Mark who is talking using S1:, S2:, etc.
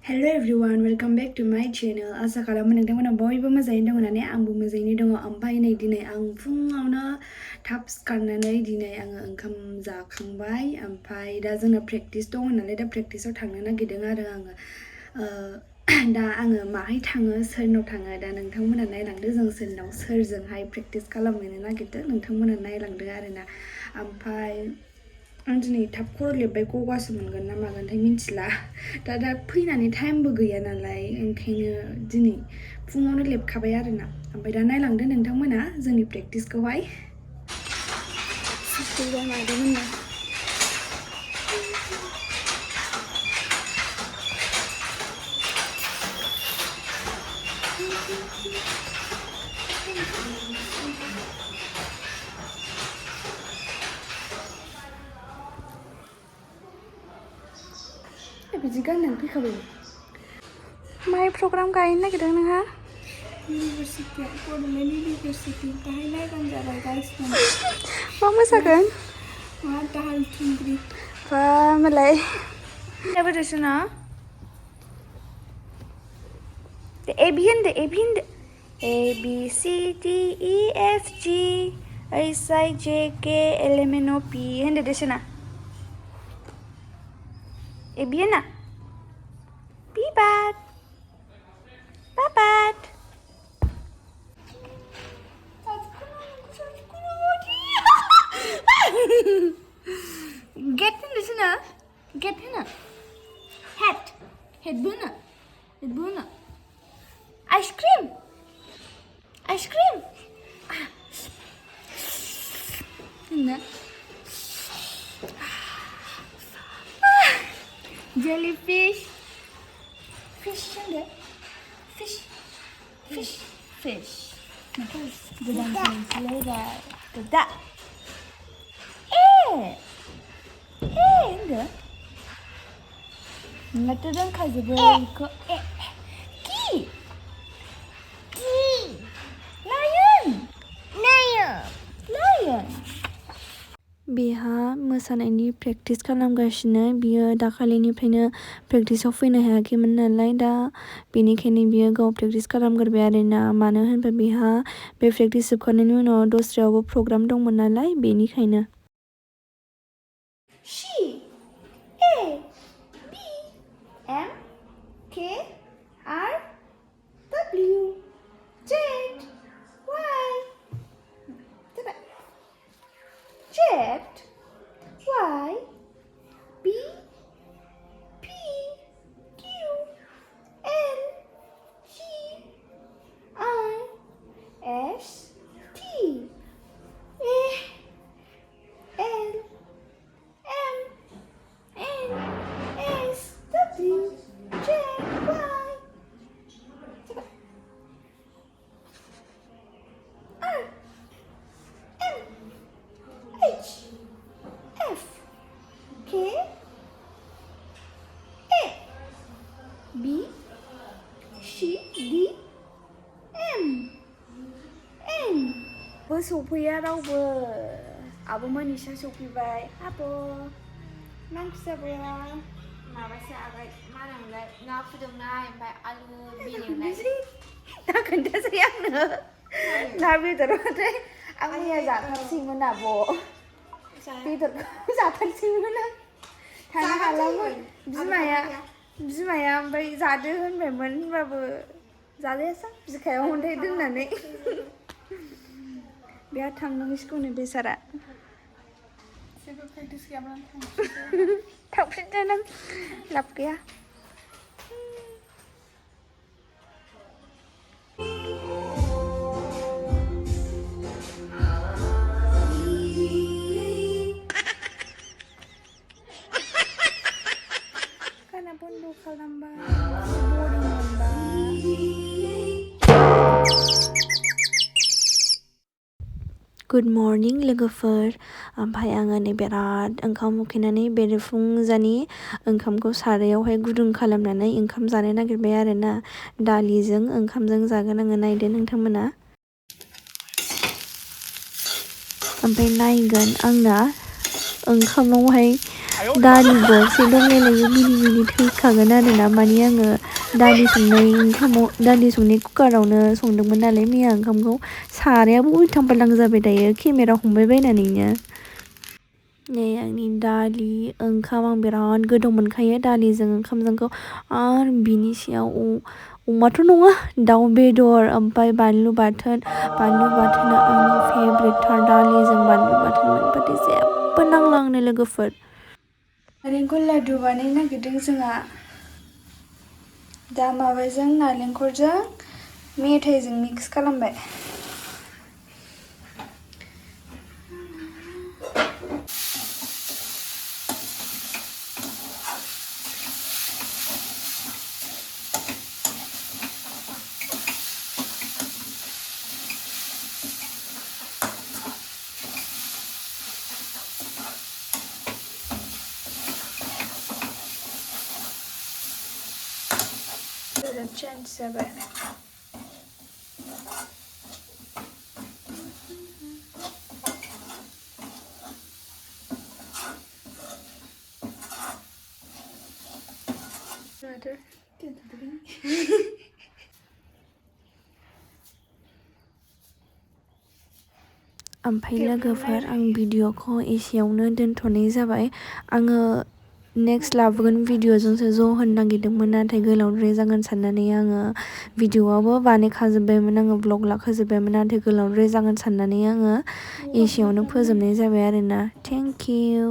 S1: Hello everyone, welcome back to my channel. Asa खालामो नोंथांमोना बयबो मोजाङैनो दङ होननानै आंबो मोजाङैनो दङ। ओमफ्राय नै दिनै आं फुङावनो थाब सिखारनानै दिनै आङो ओंखाम जाखांबाय। ओमफ्राय दा जोंना प्रेक्टिस दङ नालाय दा प्रेक्टिसाव थांनो नागिरदों आरो आङो। दा आङो माहाय थाङो सोरनाव थाङो दा नोंथांमोना नायलांदो जों सोरजोंहाय प्रेक्टिस खालामहैनो नागिरदों नोंथांमोना नायलांदो आरोना। ओमफ्राय आं दिनै थाब खर' लेबबाय गगासो मोनगोन ना मागोनथाय मिन्थिला। दा फैनानै टाइमबो गैया नालाय ओंखायनो दिनै फुङावनो लेबखाबाय आरोना। ओमफ्राय दा नायलांदो नोंथांमोना जोंनि प्रेक्टिसखौहाय। सोरखौबा मादोंमोन ना बिदि गाननानै फैखाबाय माय प्रग्राम गायनो नागिरदों नोंहा इउनिभारसिटि बड'लेण्ड इउनिभारसिटि बाहाय नायबानो जाबाय गाइसनो मा मोसागोन मा दाहाल थुंग्रि बा मालाय एबारसोना ए बि होनदो ए बि सि डि इ एफ जि ओइस आइ जे के एल एम एन अ पि होनदो देसोना ए बि होना Bibat. Babat. Get in this na. Get in na. Hat. Hat buna. Hat buna. Ice cream. Ice cream. Na. Jellyfish. Fish in there. Fish. The ducklings lay there. The duck. In there. Let the dunk has a very key. Lion. बिहा मोसानायनि practice खालामगासिनो बियो दाखालिनिफ्रायनो प्रेक्टिसाव फैनो हायाखैमोन नालाय दा बेनिखायनो बियो गाव प्रेक्टिस खालामग्रोबाय आरोना मानो होनबा बिहा बे प्रेक्टिस जोबखांनायनि उनाव दस्रायावबो प्रग्राम दंमोन नालाय बेनिखायनो C A B M K R W Z Y Z Y B P Q L G I S T A L M N S W Z Y R M H F K A B C D M N सफैया रावबो आब' मनिसा सफैबाय आब' मा ओंख्रि जाबाया
S2: माबासो आगै मा होनोमोनलाय ना फुदुंनाय ओमफ्राय आलु बेलेवनाय
S1: दा खोन्थासै आंनो ना बेदरबाथाय आं मैया जाथारसैमोन आब' बेदरखौ जाथारसैमोन आं थानो हालामोन बिमाया ओमफ्राय जादो होनबायमोन होनबाबो जाजायासै बिखायाव अन्थाइ दोननानै बेहा थांनांसिगौनो बेसारा जेबो प्रेक्टिस गैयाब्ला थांफिनदो नों लाब गैया गाना बन्द खालामबाय बरिं मोनबाय गुड मर्निं लोगोफोर ओमफ्राय आङो नै बिराद ओंखाम उखैनानै बेरेफुंजानि ओंखामखौ सारायावहाय गुदुं खालामनानै ओंखाम जानो नागिरबाय आरोना दालिजों ओंखामजों जागोन आङो नायदो नोंथांमोना ओमफ्राय नायगोन आंना ओंखामावहाय
S3: दालि गरसे दंलायलायो मिनि थैखागोन आरोना माने आङो दालि संनाय कुकारावनो संदोंमोन नालाय मैया ओंखामखौ सारायाबो उल्थां फाल्थां जाबाय दायो केमेरा हमबाय बायनानैनो नै आंनि दालि ओंखाम आं बिराद गोथाव मोनखायो दालिजों ओंखामजोंखौ आरो बिनि सायाव अमाथ' नङा दाउ बेदर ओमफ्राय बानलु बाथोना आंनि फेभरेटथार दालिजों बानलु बाथोन मोनबाथाय जेबो नांला आंनो लोगोफोर
S1: नारेंखल लादु बानायनो नागिरदों जोंहा दा माबाजों नालेंखरजों मेथाइजों मिक्स खालामबाय चेन्ज जाबाय
S3: ओमफ्राय लोगोफोर आं भिडिअखौ एसेयावनो दोनथ'नाय जाबाय आङो नेक्स्ट लाबोगोन भिडिअजोंसो ज' होनो नागिरदोंमोन नाथाय गोलावद्राय जागोन साननानै आङो भिडिअआबो बानायखाजोब्बायमोन आङो ब्लग लाखाजोब्बायमोन नाथाय गोलावद्राय जागोन साननानै आङो एसेयावनो फोजोबनाय जाबाय आरोना थेंक इउ